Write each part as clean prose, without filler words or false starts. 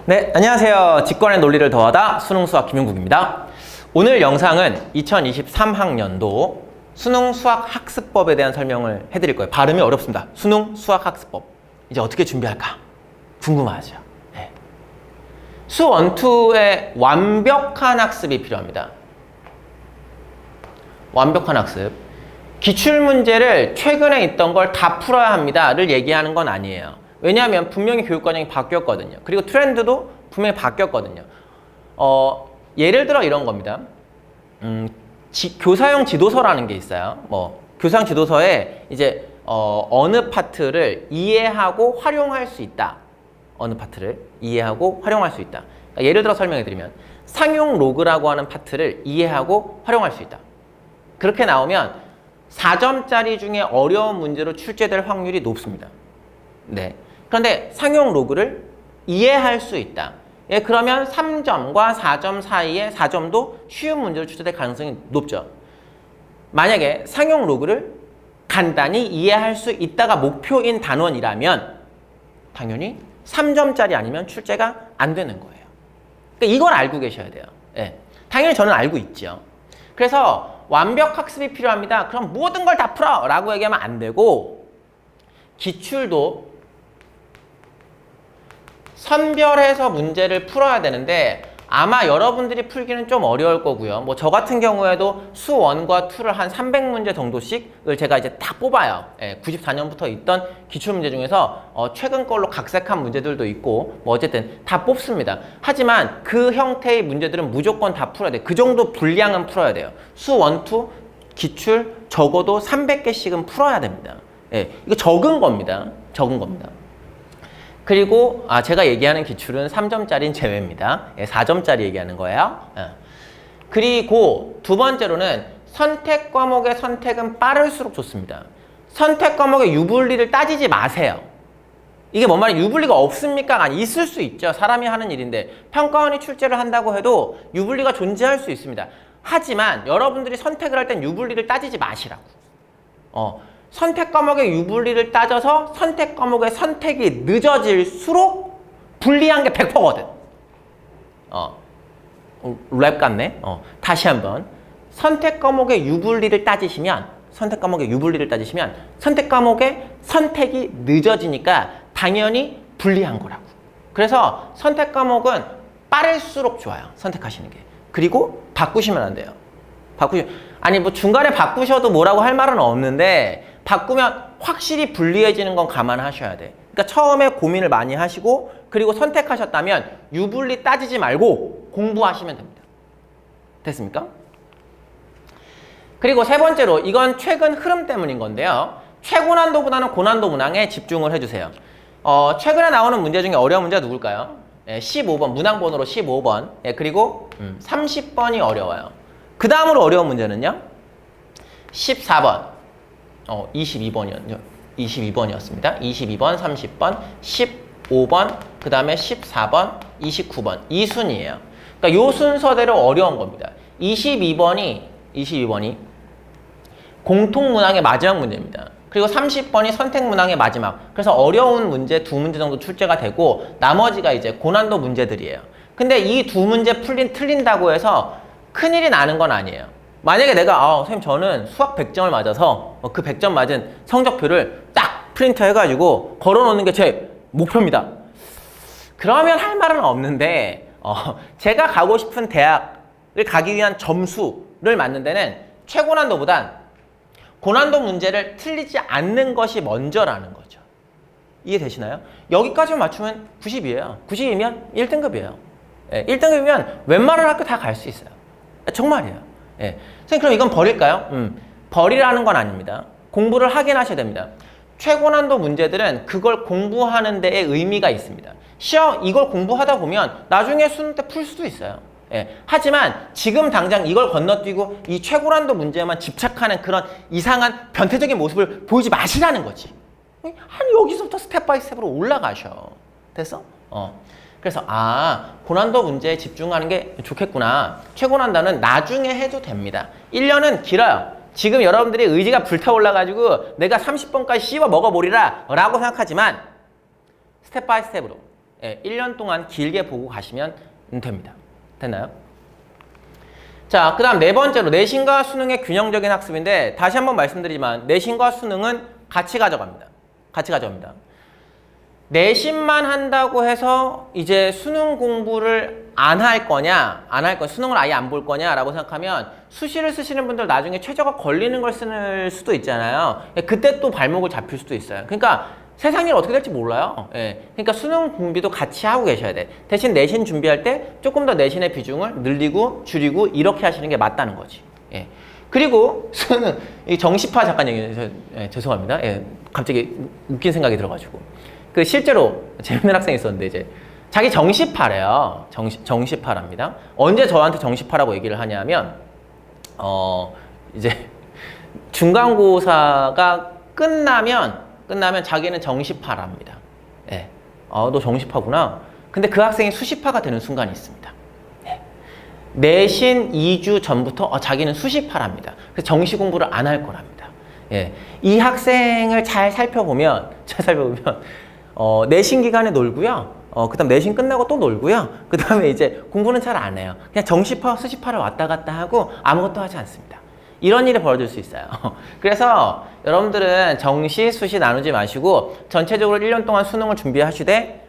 네, 안녕하세요. 직관의 논리를 더하다 수능수학 김용국입니다. 오늘 영상은 2023학년도 수능수학학습법에 대한 설명을 해드릴 거예요. 발음이 어렵습니다. 수능수학학습법. 이제 어떻게 준비할까? 궁금하죠? 네. 수 1, 2의 완벽한 학습이 필요합니다. 완벽한 학습. 기출문제를 최근에 있던 걸 다 풀어야 합니다를 얘기하는 건 아니에요. 왜냐하면 분명히 교육과정이 바뀌었거든요. 그리고 트렌드도 분명히 바뀌었거든요. 예를 들어 이런 겁니다. 교사용 지도서라는 게 있어요. 교사용 지도서에 이제 어느 파트를 이해하고 활용할 수 있다. 어느 파트를 이해하고 활용할 수 있다. 그러니까 예를 들어 설명해 드리면 상용 로그라고 하는 파트를 이해하고 활용할 수 있다. 그렇게 나오면 4점짜리 중에 어려운 문제로 출제될 확률이 높습니다. 네. 그런데 상용 로그를 이해할 수 있다. 예, 그러면 3점과 4점 사이에 4점도 쉬운 문제로 출제될 가능성이 높죠. 만약에 상용 로그를 간단히 이해할 수 있다가 목표인 단원이라면 당연히 3점짜리 아니면 출제가 안 되는 거예요. 그러니까 이걸 알고 계셔야 돼요. 예. 당연히 저는 알고 있죠. 그래서 완벽 학습이 필요합니다. 그럼 모든 걸 다 풀어! 라고 얘기하면 안 되고 기출도 선별해서 문제를 풀어야 되는데 아마 여러분들이 풀기는 좀 어려울 거고요. 저 같은 경우에도 수 1과 2를 한 300문제 정도씩을 제가 이제 다 뽑아요. 94년부터 있던 기출문제 중에서 최근 걸로 각색한 문제들도 있고 어쨌든 다 뽑습니다. 하지만 그 형태의 문제들은 무조건 다 풀어야 돼요. 그 정도 분량은 풀어야 돼요. 수 1, 2 기출 적어도 300개씩은 풀어야 됩니다. 이거 적은 겁니다. 적은 겁니다. 그리고 제가 얘기하는 기출은 3점짜리는 제외입니다. 4점짜리 얘기하는 거예요. 그리고 두 번째로는 선택 과목의 선택은 빠를수록 좋습니다. 선택 과목의 유불리를 따지지 마세요. 이게 뭔 말이에요? 유불리가 없습니까? 아니, 있을 수 있죠. 사람이 하는 일인데 평가원이 출제를 한다고 해도 유불리가 존재할 수 있습니다. 하지만 여러분들이 선택을 할 땐 유불리를 따지지 마시라고. 선택 과목의 유불리를 따져서 선택 과목의 선택이 늦어질수록 불리한 게 100%거든. 랩 같네. 다시 한번. 선택 과목의 유불리를 따지시면 선택 과목의 선택이 늦어지니까 당연히 불리한 거라고. 그래서 선택 과목은 빠를수록 좋아요. 선택하시는 게. 그리고 바꾸시면 안 돼요. 아니 중간에 바꾸셔도 뭐라고 할 말은 없는데 바꾸면 확실히 불리해지는 건 감안하셔야 돼. 그러니까 처음에 고민을 많이 하시고 그리고 선택하셨다면 유불리 따지지 말고 공부하시면 됩니다. 됐습니까? 그리고 세 번째로 이건 최근 흐름 때문인 건데요. 최고난도보다는 고난도 문항에 집중을 해주세요. 최근에 나오는 문제 중에 어려운 문제가 누굴까요? 15번, 문항번호로 15번. 그리고 30번이 어려워요. 그 다음으로 어려운 문제는요. 14번. 22번이었습니다. 22번, 30번, 15번, 그 다음에 14번, 29번. 이 순이에요. 그러니까 요 순서대로 어려운 겁니다. 22번이 공통문항의 마지막 문제입니다. 그리고 30번이 선택문항의 마지막. 그래서 어려운 문제 2문제 정도 출제가 되고 나머지가 이제 고난도 문제들이에요. 근데 이 2문제 틀린다고 해서 큰일이 나는 건 아니에요. 만약에 내가 선생님 저는 수학 100점을 맞아서 그 100점 맞은 성적표를 딱 프린트 해가지고 걸어놓는 게 제 목표입니다. 그러면 할 말은 없는데 제가 가고 싶은 대학을 가기 위한 점수를 맞는 데는 최고난도보단 고난도 문제를 틀리지 않는 것이 먼저라는 거죠. 이해되시나요? 여기까지만 맞추면 90이에요. 90이면 1등급이에요. 1등급이면 웬만한 학교 다 갈 수 있어요. 정말이에요. 선생님 그럼 이건 버릴까요? 버리라는 건 아닙니다. 공부를 하긴 하셔야 됩니다. 최고난도 문제들은 그걸 공부하는 데에 의미가 있습니다. 이걸 공부하다 보면 나중에 수능 때 풀 수도 있어요. 하지만 지금 당장 이걸 건너뛰고 이 최고난도 문제에만 집착하는 그런 이상한 변태적인 모습을 보이지 마시라는 거지. 여기서부터 스텝 바이 스텝으로 올라가셔. 됐어? 그래서 고난도 문제에 집중하는 게 좋겠구나. 최고난도는 나중에 해도 됩니다. 1년은 길어요. 지금 여러분들이 의지가 불타올라가지고 내가 30번까지 씹어 먹어보리라 라고 생각하지만 스텝 바이 스텝으로 1년 동안 길게 보고 가시면 됩니다. 됐나요? 자, 그 다음 네 번째로 내신과 수능의 균형적인 학습인데 다시 한번 말씀드리지만 내신과 수능은 같이 가져갑니다. 같이 가져갑니다. 내신만 한다고 해서 이제 수능 공부를 안 할 거냐, 수능을 아예 안 볼 거냐라고 생각하면 수시를 쓰시는 분들 나중에 최저가 걸리는 걸 쓸 수도 있잖아요. 그때 또 발목을 잡힐 수도 있어요. 그러니까 세상 일 어떻게 될지 몰라요. 그러니까 수능 준비도 같이 하고 계셔야 돼. 대신 내신 준비할 때 조금 더 내신의 비중을 늘리고 줄이고 이렇게 하시는 게 맞다는 거지. 그리고 수능, 이 정시파 잠깐 얘기해서 죄송합니다. 갑자기 웃긴 생각이 들어가지고. 그 실제로 재밌는 학생이 있었는데 이제 자기 정시파래요. 정시파랍니다. 언제 저한테 정시파라고 얘기를 하냐면 이제 중간고사가 끝나면 자기는 정시파랍니다. 너 정시파구나. 근데 그 학생이 수시파가 되는 순간이 있습니다. 내신 2주 전부터 자기는 수시파랍니다. 그래서 정시 공부를 안 할 거랍니다. 이 학생을 잘 살펴보면 내신 기간에 놀고요. 그 다음 내신 끝나고 또 놀고요. 그 다음에 이제 공부는 잘 안 해요. 그냥 정시파, 수시파를 왔다 갔다 하고 아무것도 하지 않습니다. 이런 일이 벌어질 수 있어요. 그래서 여러분들은 정시, 수시 나누지 마시고 전체적으로 1년 동안 수능을 준비하시되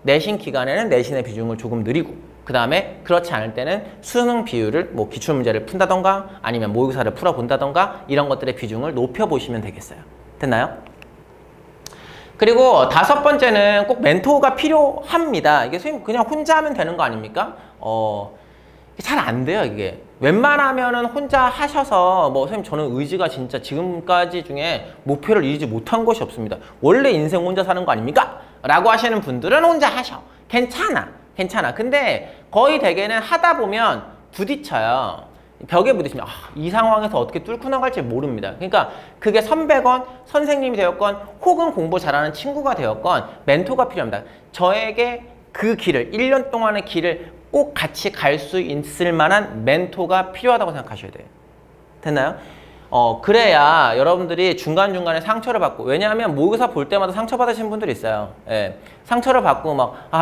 내신 기간에는 내신의 비중을 조금 늘리고 그 다음에 그렇지 않을 때는 수능 비율을 뭐 기출문제를 푼다던가 아니면 모의고사를 풀어본다던가 이런 것들의 비중을 높여보시면 되겠어요. 됐나요? 그리고 다섯 번째는 꼭 멘토가 필요합니다. 이게 선생님 그냥 혼자 하면 되는 거 아닙니까? 잘 안 돼요, 이게. 웬만하면은 혼자 하셔서 선생님 저는 의지가 진짜 지금까지 중에 목표를 이루지 못한 것이 없습니다. 원래 인생 혼자 사는 거 아닙니까? 라고 하시는 분들은 혼자 하셔. 괜찮아. 근데 거의 대개는 하다 보면 부딪혀요. 벽에 부딪히면 이 상황에서 어떻게 뚫고 나갈지 모릅니다. 그러니까 그게 선배건 선생님이 되었건 혹은 공부 잘하는 친구가 되었건 멘토가 필요합니다. 저에게 그 길을 1년 동안의 길을 꼭 같이 갈 수 있을 만한 멘토가 필요하다고 생각하셔야 돼요. 됐나요? 그래야 여러분들이 중간중간에 상처를 받고 왜냐하면 모의고사 볼 때마다 상처받으신 분들이 있어요. 상처를 받고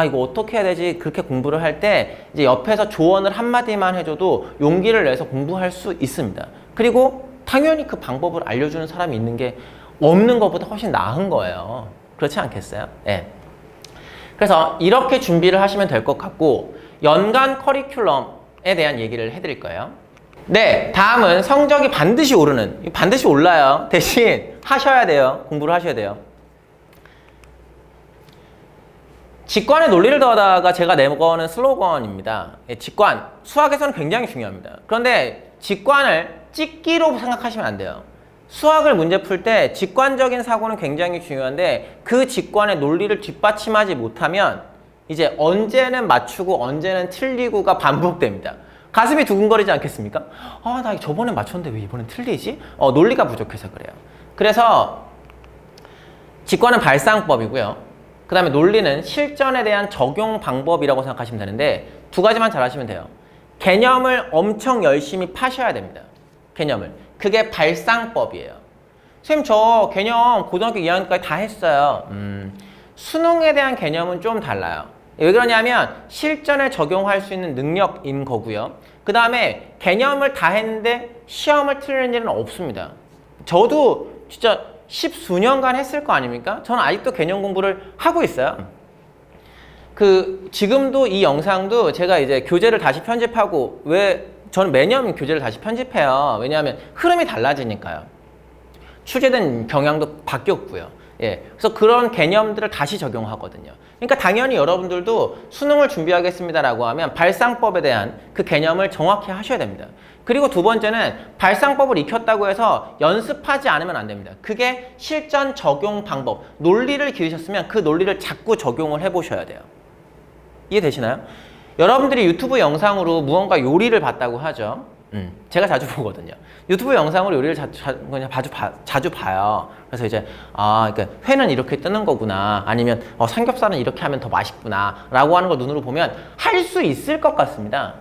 이거 어떻게 해야 되지? 그렇게 공부를 할 때 이제 옆에서 조언을 한마디만 해줘도 용기를 내서 공부할 수 있습니다. 그리고 당연히 그 방법을 알려주는 사람이 있는 게 없는 것보다 훨씬 나은 거예요. 그렇지 않겠어요? 그래서 이렇게 준비를 하시면 될 것 같고 연간 커리큘럼에 대한 얘기를 해드릴 거예요. 네, 다음은 성적이 반드시 오르는, 반드시 올라요. 대신 하셔야 돼요. 공부를 하셔야 돼요. 직관의 논리를 더하다가 제가 내거는 슬로건입니다. 직관, 수학에서는 굉장히 중요합니다. 그런데 직관을 찍기로 생각하시면 안 돼요. 수학을 문제 풀 때 직관적인 사고는 굉장히 중요한데 그 직관의 논리를 뒷받침하지 못하면 이제 언제는 맞추고 언제는 틀리고가 반복됩니다. 가슴이 두근거리지 않겠습니까? 나 저번에 맞췄는데 왜 이번엔 틀리지? 논리가 부족해서 그래요. 그래서 직관은 발상법이고요. 그 다음에 논리는 실전에 대한 적용 방법이라고 생각하시면 되는데 두 가지만 잘 하시면 돼요. 개념을 엄청 열심히 파셔야 됩니다. 개념을. 그게 발상법이에요. 선생님 저 개념 고등학교 2학년까지 다 했어요. 수능에 대한 개념은 좀 달라요. 왜 그러냐면 실전에 적용할 수 있는 능력인 거고요. 그 다음에 개념을 다 했는데 시험을 틀리는 일은 없습니다. 저도 진짜 10수년간 했을 거 아닙니까? 저는 아직도 개념 공부를 하고 있어요. 지금도 이 영상도 제가 이제 교재를 다시 편집하고 저는 매년 교재를 다시 편집해요. 왜냐하면 흐름이 달라지니까요. 출제된 경향도 바뀌었고요. 그래서 그런 개념들을 다시 적용하거든요. 그러니까 당연히 여러분들도 수능을 준비하겠습니다라고 하면 발상법에 대한 그 개념을 정확히 하셔야 됩니다. 그리고 두 번째는 발상법을 익혔다고 해서 연습하지 않으면 안 됩니다. 그게 실전 적용 방법, 논리를 기르셨으면 그 논리를 자꾸 적용을 해보셔야 돼요. 이해되시나요? 여러분들이 유튜브 영상으로 무언가 요리를 봤다고 하죠. 제가 자주 보거든요. 유튜브 영상으로 요리를 그냥 자주 봐요. 그래서 이제 그러니까 회는 이렇게 뜨는 거구나. 아니면 삼겹살은 이렇게 하면 더 맛있구나. 라고 하는 걸 눈으로 보면 할 수 있을 것 같습니다.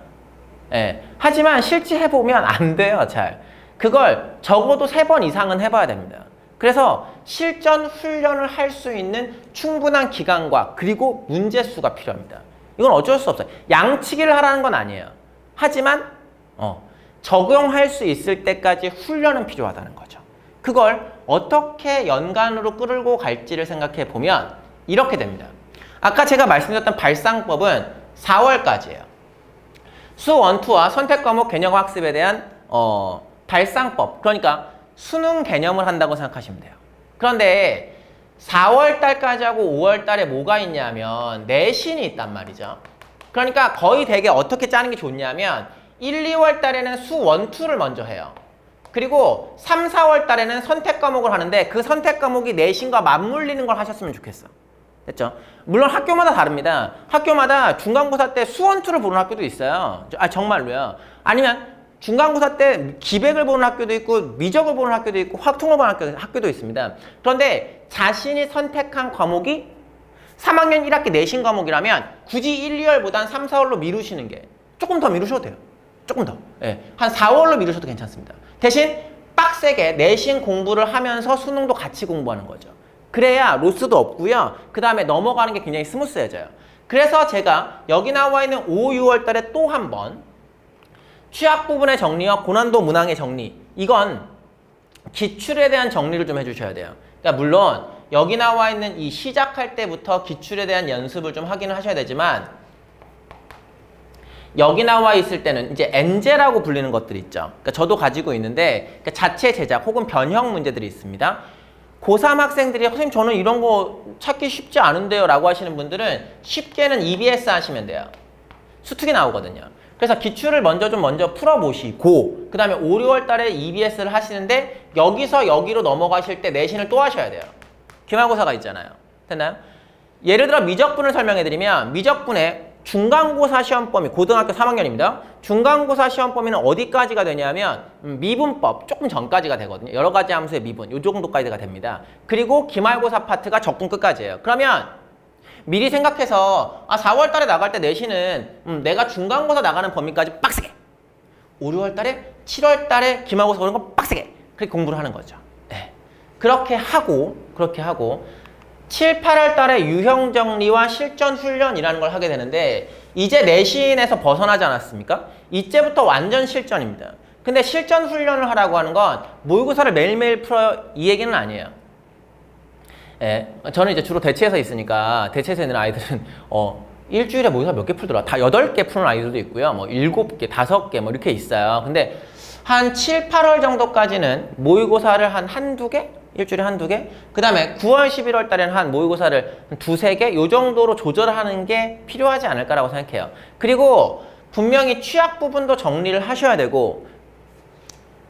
하지만 실제 해보면 안 돼요, 잘. 그걸 적어도 3번 이상은 해봐야 됩니다. 그래서 실전 훈련을 할 수 있는 충분한 기간과 그리고 문제수가 필요합니다. 이건 어쩔 수 없어요. 양치기를 하라는 건 아니에요. 하지만 적용할 수 있을 때까지 훈련은 필요하다는 거죠. 그걸 어떻게 연간으로 끌고 갈지를 생각해 보면 이렇게 됩니다. 아까 제가 말씀드렸던 발상법은 4월까지예요. 수 1, 2와 선택 과목 개념 학습에 대한 발상법, 그러니까 수능 개념을 한다고 생각하시면 돼요. 그런데 4월 달까지 하고 5월 달에 뭐가 있냐면 내신이 있단 말이죠. 그러니까 거의 되게 어떻게 짜는 게 좋냐면 1, 2월 달에는 수 1, 2를 먼저 해요. 그리고 3, 4월 달에는 선택 과목을 하는데 그 선택 과목이 내신과 맞물리는 걸 하셨으면 좋겠어. 됐죠? 물론 학교마다 다릅니다. 학교마다 중간고사 때 수 1, 2를 보는 학교도 있어요. 정말로요. 아니면 중간고사 때 기백을 보는 학교도 있고 미적을 보는 학교도 있고 확통을 보는 학교도 있습니다. 그런데 자신이 선택한 과목이 3학년 1학기 내신 과목이라면 굳이 1, 2월보단 3, 4월로 미루시는 게 조금 더 미루셔도 돼요. 조금 더. 예, 한 4월로 미루셔도 괜찮습니다. 대신 빡세게 내신 공부를 하면서 수능도 같이 공부하는 거죠. 그래야 로스도 없고요. 그 다음에 넘어가는 게 굉장히 스무스해져요. 그래서 제가 여기 나와 있는 5, 6월 달에 또 한 번 취약 부분의 정리와 고난도 문항의 정리, 이건 기출에 대한 정리를 좀 해주셔야 돼요. 그러니까 물론 여기 나와 있는 이 시작할 때부터 기출에 대한 연습을 좀 하기는 하셔야 되지만 여기 나와 있을 때는 이제 엔제라고 불리는 것들이 있죠. 그러니까 저도 가지고 있는데 그러니까 자체 제작 혹은 변형 문제들이 있습니다. 고3 학생들이 선생님 저는 이런 거 찾기 쉽지 않은데요 라고 하시는 분들은 쉽게는 EBS 하시면 돼요. 수특이 나오거든요. 그래서 기출을 먼저 풀어보시고 그 다음에 5, 6월 달에 EBS를 하시는데 여기서 여기로 넘어가실 때 내신을 또 하셔야 돼요. 기말고사가 있잖아요. 됐나요? 예를 들어 미적분을 설명해드리면 미적분의 중간고사 시험 범위, 고등학교 3학년입니다. 중간고사 시험 범위는 어디까지가 되냐면 미분법 조금 전까지가 되거든요. 여러 가지 함수의 미분 이 정도까지가 됩니다. 그리고 기말고사 파트가 적분 끝까지예요. 그러면 미리 생각해서 4월 달에 나갈 때 내신은 내가 중간고사 나가는 범위까지 빡세게 5, 6월 달에 7월 달에 기말고사 오는 거 빡세게 그렇게 공부를 하는 거죠. 네. 그렇게 하고 7, 8월 달에 유형 정리와 실전 훈련이라는 걸 하게 되는데 이제 내신에서 벗어나지 않았습니까? 이제부터 완전 실전입니다. 근데 실전 훈련을 하라고 하는 건 모의고사를 매일매일 풀어요 이 얘기는 아니에요. 예, 저는 이제 주로 대체에서 있으니까 대체에서 있는 아이들은 일주일에 모의고사 몇 개 풀더라. 다 8개 푸는 아이들도 있고요. 뭐 7개, 5개 뭐 이렇게 있어요. 근데 한 7, 8월 정도까지는 모의고사를 한 한두 개? 일주일에 한두 개? 그 다음에 9월, 11월 달에는 한 모의고사를 두세 개? 요 정도로 조절하는 게 필요하지 않을까라고 생각해요. 그리고 분명히 취약 부분도 정리를 하셔야 되고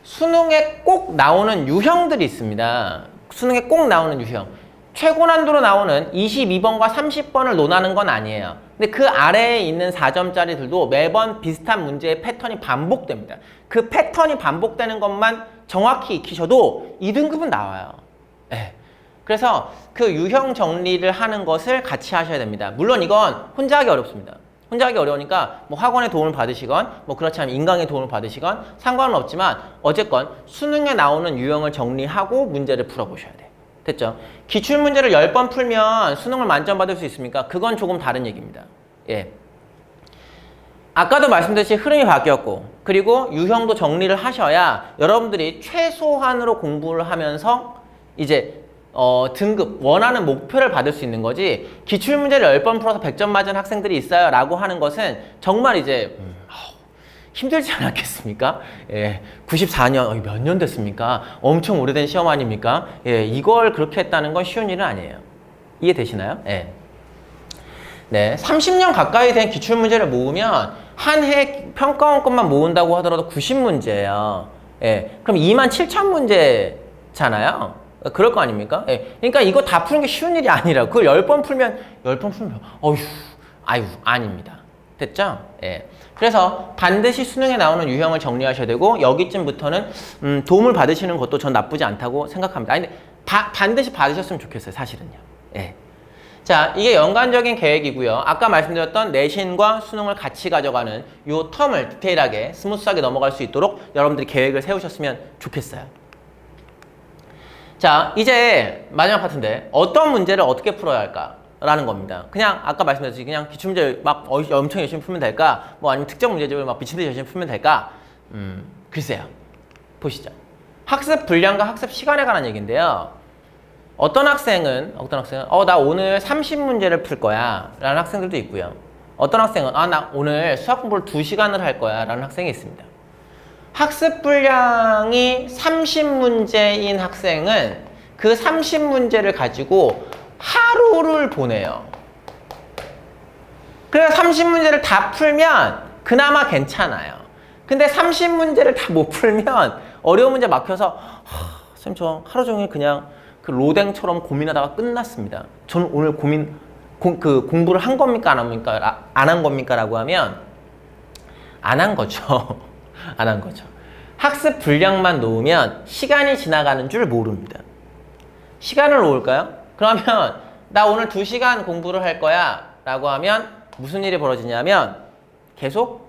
수능에 꼭 나오는 유형들이 있습니다. 수능에 꼭 나오는 유형. 최고 난도로 나오는 22번과 30번을 논하는 건 아니에요. 근데 그 아래에 있는 4점짜리들도 매번 비슷한 문제의 패턴이 반복됩니다. 그 패턴이 반복되는 것만 정확히 익히셔도 2등급은 나와요. 네. 그래서 그 유형 정리를 하는 것을 같이 하셔야 됩니다. 물론 이건 혼자 하기 어렵습니다. 혼자 하기 어려우니까 뭐 학원의 도움을 받으시건 뭐 그렇지 않으면 인강의 도움을 받으시건 상관은 없지만 어쨌건 수능에 나오는 유형을 정리하고 문제를 풀어보셔야 돼요. 됐죠? 기출문제를 10번 풀면 수능을 만점 받을 수 있습니까? 그건 조금 다른 얘기입니다. 예. 아까도 말씀드렸듯이 흐름이 바뀌었고 그리고 유형도 정리를 하셔야 여러분들이 최소한으로 공부를 하면서 이제 등급, 원하는 목표를 받을 수 있는 거지 기출문제를 10번 풀어서 100점 맞은 학생들이 있어요 라고 하는 것은 정말 이제 힘들지 않았겠습니까? 예, 94년, 몇 년 됐습니까? 엄청 오래된 시험 아닙니까? 예, 이걸 그렇게 했다는 건 쉬운 일은 아니에요. 이해되시나요? 예. 네, 30년 가까이 된 기출문제를 모으면 한 해 평가원권만 모은다고 하더라도 90문제예요. 예, 그럼 27,000문제잖아요? 그럴 거 아닙니까? 예, 그러니까 이거 다 푸는 게 쉬운 일이 아니라 그걸 10번 풀면 아유, 아닙니다. 됐죠? 예. 그래서 반드시 수능에 나오는 유형을 정리하셔야 되고 여기쯤부터는 도움을 받으시는 것도 전 나쁘지 않다고 생각합니다. 아니, 근데 반드시 받으셨으면 좋겠어요. 사실은요. 예. 자, 이게 연관적인 계획이고요. 아까 말씀드렸던 내신과 수능을 같이 가져가는 이 텀을 디테일하게 스무스하게 넘어갈 수 있도록 여러분들이 계획을 세우셨으면 좋겠어요. 자, 이제 마지막 파트인데 어떤 문제를 어떻게 풀어야 할까라는 겁니다. 그냥 아까 말씀드렸듯이 그냥 기출문제 막 엄청 열심히 풀면 될까? 뭐 아니면 특정 문제집을 막 미친 듯이 열심히 풀면 될까? 글쎄요. 보시죠. 학습 분량과 학습 시간에 관한 얘기인데요. 어떤 학생은 나 오늘 30문제를 풀 거야 라는 학생들도 있고요. 어떤 학생은 나 오늘 수학 공부를 2시간을 할 거야 라는 학생이 있습니다. 학습 분량이 30문제인 학생은 그 30문제를 가지고 하루를 보내요. 그래서 30문제를 다 풀면 그나마 괜찮아요. 근데 30문제를 다 못 풀면 어려운 문제 막혀서 선생님 저 하루 종일 그냥 그 로댕처럼 고민하다가 끝났습니다. 저는 오늘 공부를 한 겁니까 안 합니까? 안 한 겁니까? 라고 하면 안 한 거죠. 안 한 거죠. 학습 분량만 놓으면 시간이 지나가는 줄 모릅니다. 시간을 놓을까요? 그러면 나 오늘 2시간 공부를 할 거야 라고 하면 무슨 일이 벌어지냐면 계속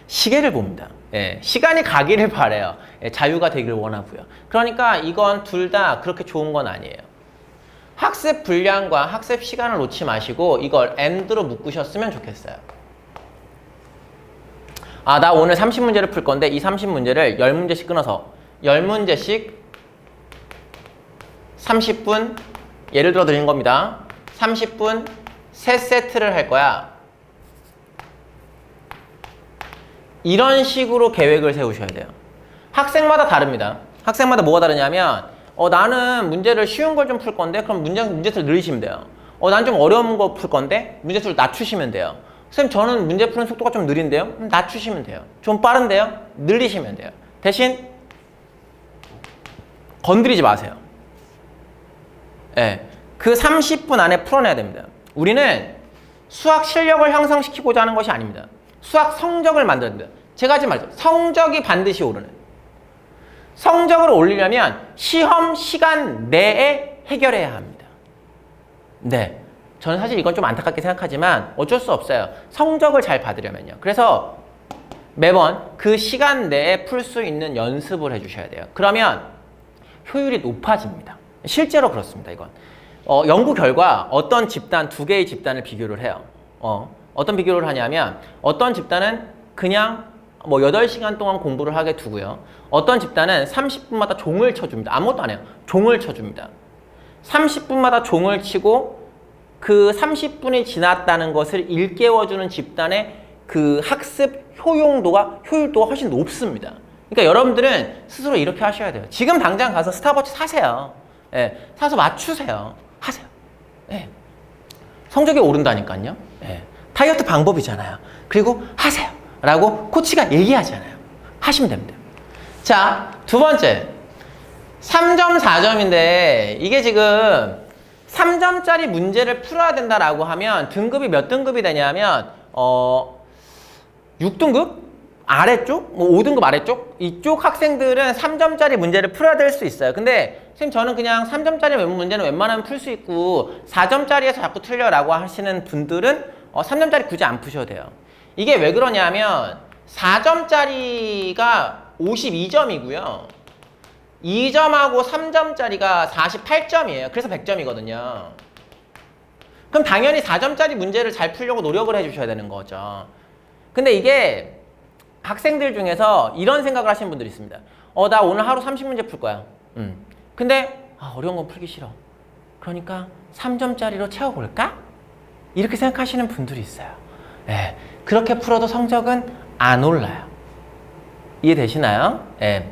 시계를 봅니다. 예, 시간이 가기를 바라요. 예, 자유가 되기를 원하고요. 그러니까 이건 둘 다 그렇게 좋은 건 아니에요. 학습 분량과 학습 시간을 놓지 마시고 이걸 AND로 묶으셨으면 좋겠어요. 나 오늘 30문제를 풀 건데 이 30문제를 10문제씩 끊어서 10문제씩 30분 예를 들어 드린 겁니다. 30분 3세트를 할 거야. 이런 식으로 계획을 세우셔야 돼요. 학생마다 다릅니다. 학생마다 뭐가 다르냐면 나는 문제를 쉬운 걸 좀 풀 건데 그럼 문제수를 늘리시면 돼요. 난 좀 어려운 거 풀 건데 문제수를 낮추시면 돼요. 선생님 저는 문제 푸는 속도가 좀 느린데요? 낮추시면 돼요. 좀 빠른데요? 늘리시면 돼요. 대신 건드리지 마세요. 네, 그 30분 안에 풀어내야 됩니다. 우리는 수학 실력을 향상시키고자 하는 것이 아닙니다. 수학 성적을 만들어야 됩니다. 제가 하지 말죠. 성적이 반드시 오르는. 성적을 올리려면 시험 시간 내에 해결해야 합니다. 네. 저는 사실 이건 좀 안타깝게 생각하지만 어쩔 수 없어요. 성적을 잘 받으려면요. 그래서 매번 그 시간 내에 풀 수 있는 연습을 해주셔야 돼요. 그러면 효율이 높아집니다. 실제로 그렇습니다. 이건 연구 결과 어떤 집단, 2개의 집단을 비교를 해요. 어떤 비교를 하냐면 어떤 집단은 그냥 뭐 8시간 동안 공부를 하게 두고요. 어떤 집단은 30분마다 종을 쳐줍니다. 아무것도 안 해요. 종을 쳐줍니다. 30분마다 종을 치고 그 30분이 지났다는 것을 일깨워주는 집단의 그 학습 효율도가 훨씬 높습니다. 그러니까 여러분들은 스스로 이렇게 하셔야 돼요. 지금 당장 가서 스타워치 사세요. 예, 사서 맞추세요. 하세요. 예. 성적이 오른다니까요. 예. 다이어트 방법이잖아요. 그리고 하세요. 라고 코치가 얘기하잖아요. 하시면 됩니다. 자, 두 번째. 3점, 4점인데 이게 지금 3점짜리 문제를 풀어야 된다라고 하면 등급이 몇 등급이 되냐면 6등급? 아래쪽? 뭐 5등급 아래쪽? 이쪽 학생들은 3점짜리 문제를 풀어야 될 수 있어요. 근데 선생님 저는 그냥 3점짜리 문제는 웬만하면 풀 수 있고 4점짜리에서 자꾸 틀려라고 하시는 분들은 3점짜리 굳이 안 푸셔도 돼요. 이게 왜 그러냐면 4점짜리가 52점이고요. 2점하고 3점짜리가 48점이에요. 그래서 100점이거든요. 그럼 당연히 4점짜리 문제를 잘 풀려고 노력을 해주셔야 되는 거죠. 근데 이게 학생들 중에서 이런 생각을 하시는 분들이 있습니다. 나 오늘 하루 30문제 풀 거야. 근데 어려운 건 풀기 싫어. 그러니까 3점짜리로 채워볼까? 이렇게 생각하시는 분들이 있어요. 네, 그렇게 풀어도 성적은 안 올라요. 이해되시나요? 네.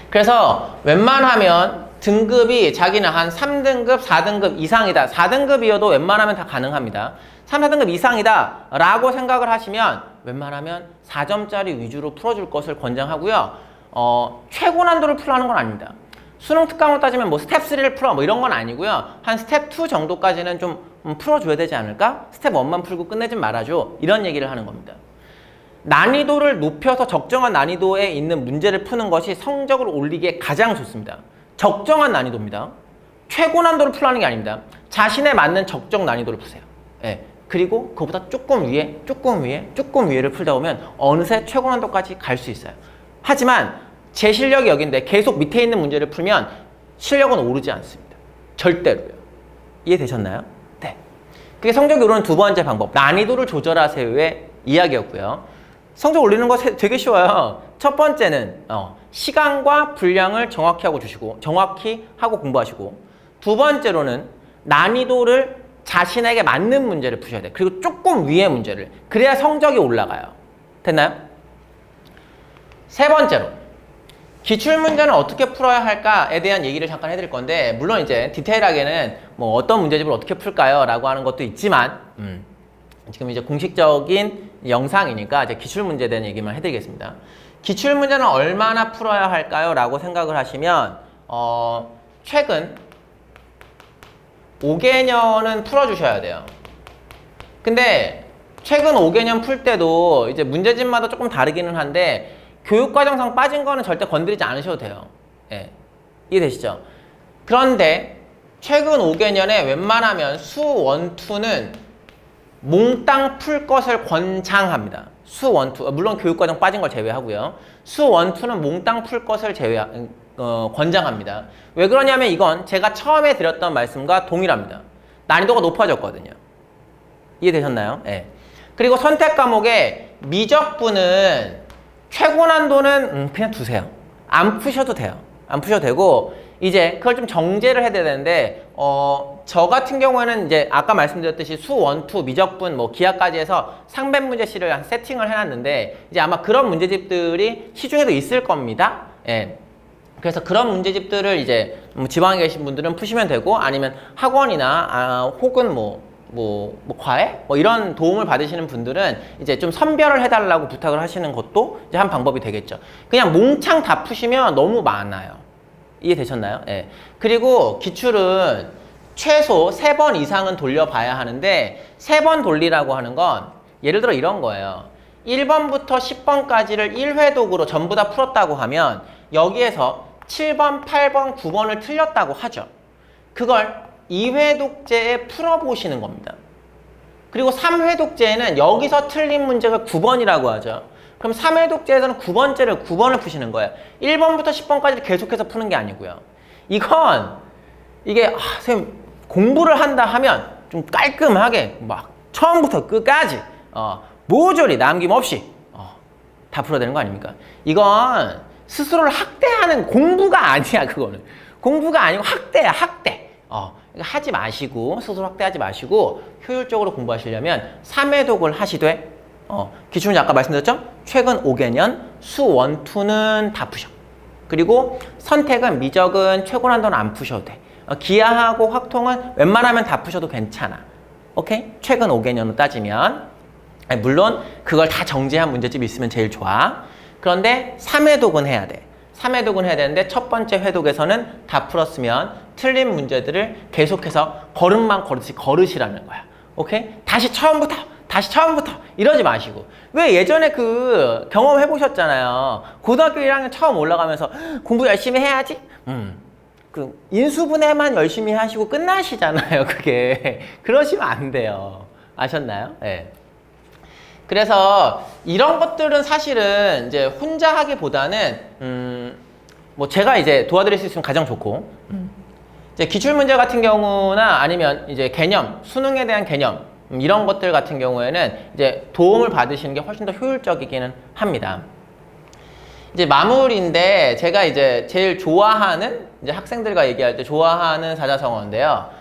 그래서 웬만하면 등급이 자기는 한 3등급, 4등급 이상이다. 4등급이어도 웬만하면 다 가능합니다. 3, 4등급 이상이다 라고 생각을 하시면 웬만하면 4점짜리 위주로 풀어줄 것을 권장하고요. 최고 난도를 풀라는 건 아닙니다. 수능 특강으로 따지면 뭐 스텝 3를 풀어 뭐 이런 건 아니고요. 한 스텝 2 정도까지는 좀 풀어줘야 되지 않을까? 스텝 1만 풀고 끝내지 말아줘. 이런 얘기를 하는 겁니다. 난이도를 높여서 적정한 난이도에 있는 문제를 푸는 것이 성적을 올리기에 가장 좋습니다. 적정한 난이도입니다. 최고 난도를 풀라는 게 아닙니다. 자신에 맞는 적정 난이도를 푸세요. 예. 그리고 그보다 조금 위에, 조금 위에, 조금 위에를 풀다 보면 어느새 최고 난도까지 갈 수 있어요. 하지만 제 실력이 여긴데 계속 밑에 있는 문제를 풀면 실력은 오르지 않습니다. 절대로요. 이해되셨나요? 네. 그게 성적이 오르는 두 번째 방법, 난이도를 조절하세요의 이야기였고요. 성적 올리는 거 되게 쉬워요. 첫 번째는 시간과 분량을 정확히 하고 주시고, 정확히 하고 공부하시고, 두 번째로는 난이도를 자신에게 맞는 문제를 푸셔야 돼요. 그리고 조금 위의 문제를. 그래야 성적이 올라가요. 됐나요? 세 번째로, 기출문제는 어떻게 풀어야 할까에 대한 얘기를 잠깐 해드릴 건데, 물론 이제 디테일하게는 뭐 어떤 문제집을 어떻게 풀까요? 라고 하는 것도 있지만, 지금 이제 공식적인 영상이니까 이제 기출문제에 대한 얘기만 해드리겠습니다. 기출문제는 얼마나 풀어야 할까요? 라고 생각을 하시면, 최근 5개년은 풀어주셔야 돼요. 근데 최근 5개년 풀 때도 이제 문제집마다 조금 다르기는 한데, 교육과정상 빠진 거는 절대 건드리지 않으셔도 돼요. 예. 이해되시죠? 그런데 최근 5개년에 웬만하면 수 1, 2는 몽땅 풀 것을 권장합니다. 수 1, 2. 물론 교육과정 빠진 걸 제외하고요. 수 1, 2는 몽땅 풀 것을 권장합니다. 왜 그러냐면 이건 제가 처음에 드렸던 말씀과 동일합니다. 난이도가 높아졌거든요. 이해되셨나요? 예. 그리고 선택 과목의 미적분은 최고 난도는 그냥 두세요. 안 푸셔도 돼요. 안 푸셔도 되고, 이제 그걸 좀 정제를 해야 되는데, 저 같은 경우에는 이제 아까 말씀드렸듯이 수 1, 2, 미적분, 뭐 기하까지 해서 상변 문제실을 세팅을 해놨는데, 이제 아마 그런 문제집들이 시중에도 있을 겁니다. 예. 그래서 그런 문제집들을 이제 지방에 계신 분들은 푸시면 되고, 아니면 학원이나 혹은 과외? 이런 도움을 받으시는 분들은 이제 좀 선별을 해달라고 부탁을 하시는 것도 이제 한 방법이 되겠죠. 그냥 몽창 다 푸시면 너무 많아요. 이해되셨나요? 예. 그리고 기출은 최소 3번 이상은 돌려봐야 하는데, 3번 돌리라고 하는 건 예를 들어 이런 거예요. 1번부터 10번까지를 1회 독으로 전부 다 풀었다고 하면 여기에서 7번, 8번, 9번을 틀렸다고 하죠. 그걸 2회 독재에 풀어보시는 겁니다. 그리고 3회 독재에는 여기서 틀린 문제가 9번이라고 하죠. 그럼 3회 독재에서는 9번을 푸시는 거예요. 1번부터 10번까지를 계속해서 푸는 게 아니고요. 이게 선생님 공부를 한다 하면 좀 깔끔하게 막 처음부터 끝까지 모조리 남김없이 다 풀어야 되는 거 아닙니까? 이건 스스로를 학대하는 공부가 아니야. 그거는 공부가 아니고 학대야, 학대. 하지 마시고, 스스로 확대하지 마시고 효율적으로 공부하시려면 3회 독을 하시되, 기출문제 아까 말씀드렸죠? 최근 5개년 수 1, 2는 다 푸셔. 그리고 선택은, 미적은, 최고 난도는 안 푸셔도 돼. 기하하고 확통은 웬만하면 다 푸셔도 괜찮아. 오케이? 최근 5개년으로 따지면. 물론 그걸 다 정제한 문제집이 있으면 제일 좋아. 그런데 3회 독은 해야 돼. 3회 독은 해야 되는데 첫 번째 회독에서는 다 풀었으면 틀린 문제들을 계속해서 걸음만 걸으시라는 거야. 오케이? 다시 처음부터 이러지 마시고. 왜 예전에 그 경험해 보셨잖아요. 고등학교 1학년 처음 올라가면서 공부 열심히 해야지. 그 인수분해만 열심히 하시고 끝나시잖아요. 그게 그러시면 안 돼요. 아셨나요? 네. 그래서 이런 것들은 사실은 이제 혼자 하기보다는 제가 이제 도와드릴 수 있으면 가장 좋고, 이제 기출문제 같은 경우나 아니면 이제 개념, 수능에 대한 개념 이런 것들 같은 경우에는 이제 도움을 받으시는 게 훨씬 더 효율적이기는 합니다. 이제 마무리인데, 제가 이제 제일 좋아하는, 이제 학생들과 얘기할 때 좋아하는 사자성어인데요.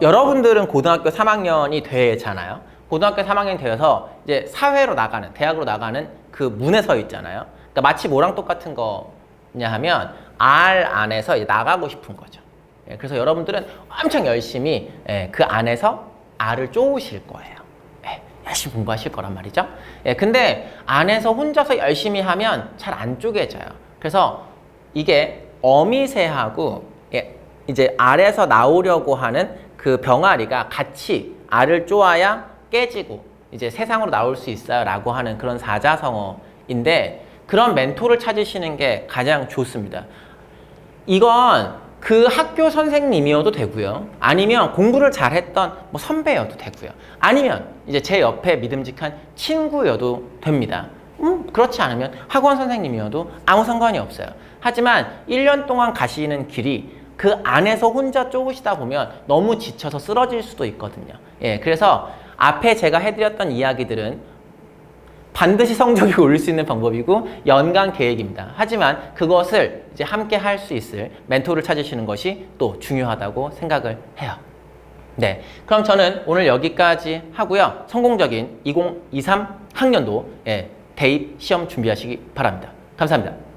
여러분들은 고등학교 3학년이 되잖아요. 고등학교 3학년이 되어서 이제 사회로 나가는, 대학으로 나가는 그 문에 서 있잖아요. 그러니까 마치 뭐랑 똑같은 거냐 하면 R 안에서 이제 나가고 싶은 거죠. 그래서 여러분들은 엄청 열심히 그 안에서 R을 쪼으실 거예요. 열심히 공부하실 거란 말이죠. 근데 안에서 혼자서 열심히 하면 잘 안 쪼개져요. 그래서 이게 어미새하고 이제 R에서 나오려고 하는 그 병아리가 같이 R을 쪼아야 깨지고 이제 세상으로 나올 수 있어요 라고 하는 그런 사자성어인데, 그런 멘토를 찾으시는 게 가장 좋습니다. 이건 그 학교 선생님이어도 되고요. 아니면 공부를 잘했던 뭐 선배여도 되고요. 아니면 이제 제 옆에 믿음직한 친구여도 됩니다. 그렇지 않으면 학원 선생님이어도 아무 상관이 없어요. 하지만 1년 동안 가시는 길이 그 안에서 혼자 쪼으시다 보면 너무 지쳐서 쓰러질 수도 있거든요. 예, 그래서 앞에 제가 해드렸던 이야기들은 반드시 성적이 오를 수 있는 방법이고 연간 계획입니다. 하지만 그것을 이제 함께 할 수 있을 멘토를 찾으시는 것이 또 중요하다고 생각을 해요. 네, 그럼 저는 오늘 여기까지 하고요. 성공적인 2023 학년도 대입 시험 준비하시기 바랍니다. 감사합니다.